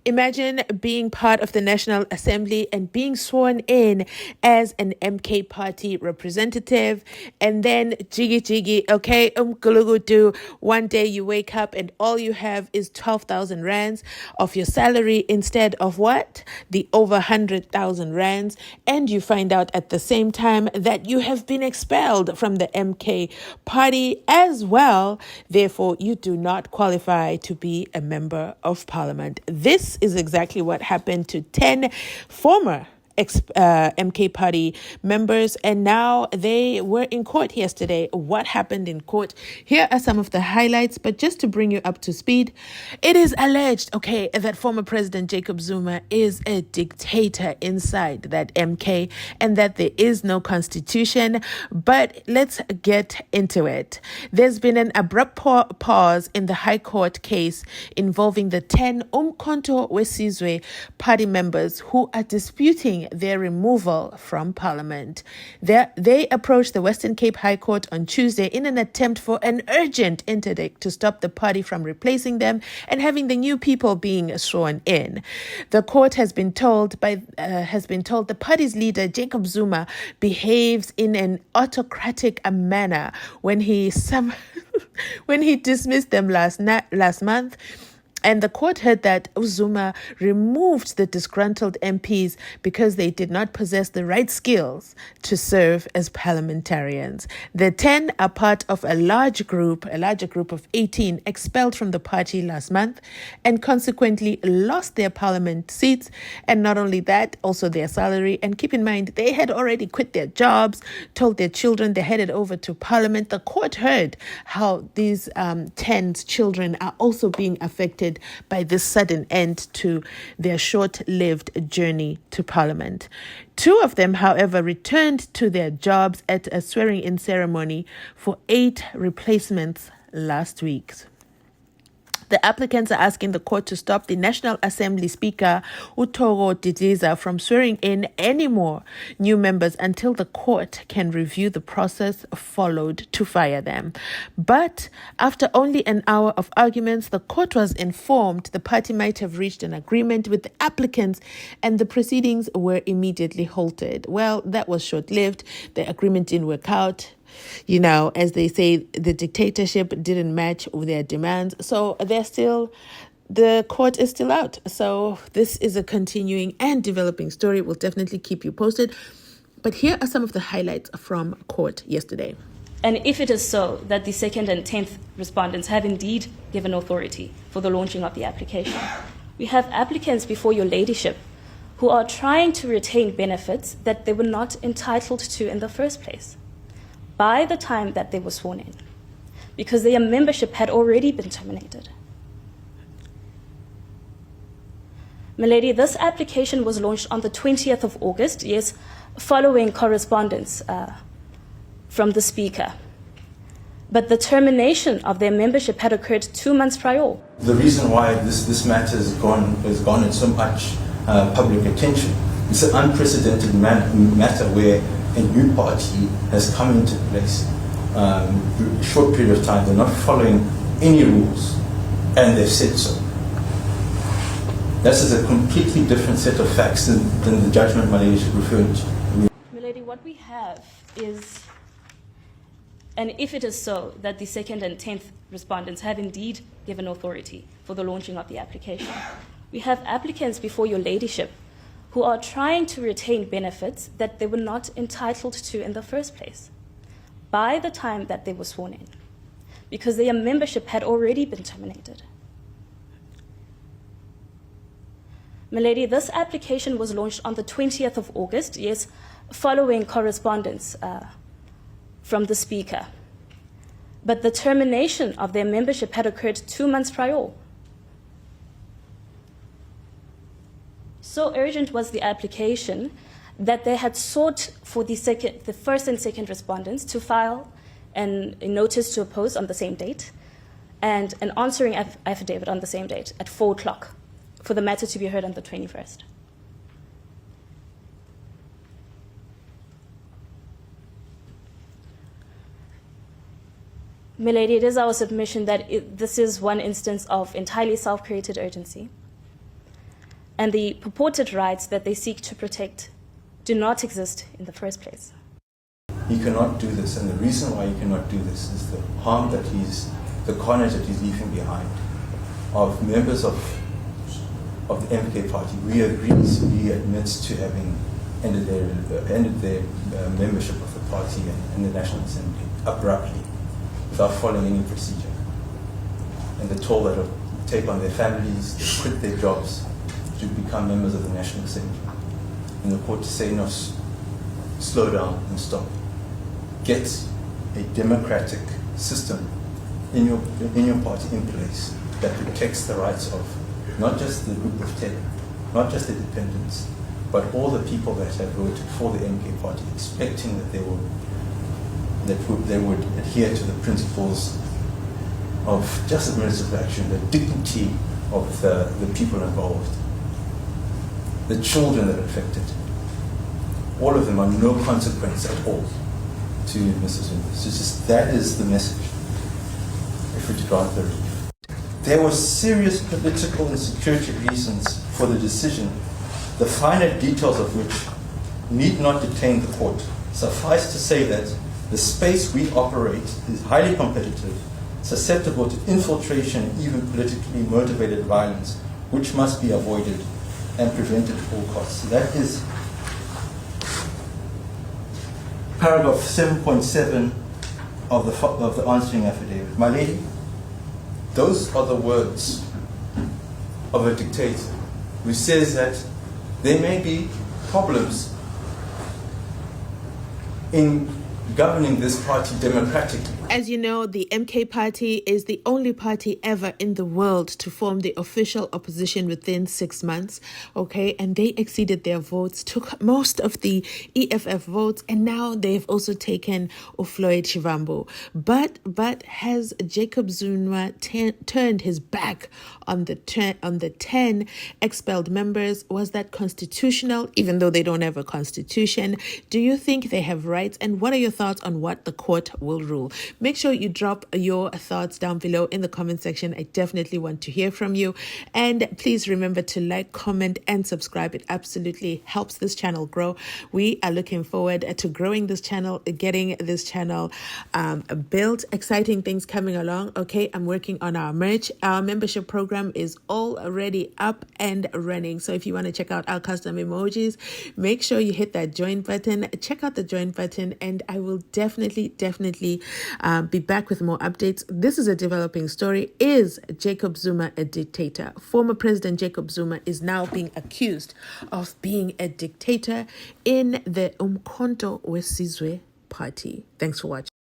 Imagine being part of the National Assembly and being sworn in as an MK party representative, and then jiggy, okay, gulugudu, one day you wake up and all you have is 12,000 rands of your salary instead of what? The over 100,000 rands, and you find out at the same time that you have been expelled from the MK party as well. Therefore, you do not qualify to be a member of parliament. This is exactly what happened to 10 former MK party members, and now they were in court yesterday. What happened in court? Here are some of the highlights, but just to bring you up to speed, it is alleged, okay, that former President Jacob Zuma is a dictator inside that MK and that there is no constitution. But let's get into it. There's been an abrupt pause in the High Court case involving the 10 Umkhonto Wesizwe party members who are disputing their removal from parliament. They approached the Western Cape High Court on Tuesday in an attempt for an urgent interdict to stop the party from replacing them and having the new people being sworn in. The court has been told the party's leader Jacob Zuma behaves in an autocratic manner when he when he dismissed them last month. And the court heard that Zuma removed the disgruntled MPs because they did not possess the right skills to serve as parliamentarians. The 10 are part of a larger group of 18 expelled from the party last month and consequently lost their parliament seats. And not only that, also their salary. And keep in mind, they had already quit their jobs, told their children they headed over to parliament. The court heard how these 10's children are also being affected by this sudden end to their short-lived journey to parliament. 2 of them, however, returned to their jobs at a swearing-in ceremony for 8 replacements last week. The applicants are asking the court to stop the National Assembly Speaker, Utoro Didiza, from swearing in any more new members until the court can review the process followed to fire them. But after only an hour of arguments, the court was informed the party might have reached an agreement with the applicants and the proceedings were immediately halted. Well, that was short-lived. The agreement didn't work out. You know, as they say, the dictatorship didn't match their demands. So the court is still out. So this is a continuing and developing story. We'll definitely keep you posted. But here are some of the highlights from court yesterday. And if it is so that the 2nd and 10th respondents have indeed given authority for the launching of the application, we have applicants before your ladyship who are trying to retain benefits that they were not entitled to in the first place by the time that they were sworn in, because their membership had already been terminated. Milady, this application was launched on the 20th of August, yes, following correspondence from the Speaker. But the termination of their membership had occurred 2 months prior. The reason why this matter has garnered so much public attention, it's an unprecedented matter where a new party has come into place in a short period of time. They're not following any rules, and they've said so. This is a completely different set of facts than the judgment my lady is referring to. Milady, what we have is, and if it is so that the 2nd and 10th respondents have indeed given authority for the launching of the application, we have applicants before your ladyship who are trying to retain benefits that they were not entitled to in the first place by the time that they were sworn in, because their membership had already been terminated. Milady, this application was launched on the 20th of August, yes, following correspondence from the Speaker. But the termination of their membership had occurred 2 months prior. So urgent was the application that they had sought for the 1st and 2nd respondents to file a notice to oppose on the same date and an answering affidavit on the same date at 4 o'clock for the matter to be heard on the 21st. Milady, it is our submission that this is one instance of entirely self-created urgency. and the purported rights that they seek to protect do not exist in the first place. He cannot do this, and the reason why he cannot do this is the harm that the carnage that he's leaving behind of members of the MK party. He admits to having ended their membership of the party and the National Assembly abruptly, without following any procedure. And the toll that will take on their families, they quit their jobs to become members of the National Assembly. And the court to say, no, slow down and stop. Get a democratic system in your party in place that protects the rights of not just the group of 10, not just the dependents, but all the people that have voted for the MK party, expecting that they would adhere to the principles of just administrative action, the dignity of the people involved, the children that are affected. All of them are no consequence at all to Mrs. Zuma. So just that is the message, if we grant the relief. There were serious political and security reasons for the decision, the finer details of which need not detain the court. Suffice to say that the space we operate is highly competitive, susceptible to infiltration and even politically motivated violence, which must be avoided and prevented at all costs. So that is paragraph 7.7 of the answering affidavit. My lady, those are the words of a dictator who says that there may be problems in governing this party democratically. As you know, the MK party is the only party ever in the world to form the official opposition within 6 months, okay? And they exceeded their votes, took most of the EFF votes, and now they've also taken Floyd Shivambu. But has Jacob Zuma turned his back on the 10 expelled members? Was that constitutional, even though they don't have a constitution? Do you think they have rights? And what are your thoughts on what the court will rule? Make sure you drop your thoughts down below in the comment section. I definitely want to hear from you. And please remember to like, comment, and subscribe. It absolutely helps this channel grow. We are looking forward to growing this channel, getting this channel built. Exciting things coming along. Okay, I'm working on our merch. Our membership program is already up and running. So if you want to check out our custom emojis, make sure you hit that join button. Check out the join button, and I will definitely be back with more updates. This is a developing story. Is Jacob Zuma a dictator? Former President Jacob Zuma is now being accused of being a dictator in the Umkhonto Wesizwe party. Thanks for watching.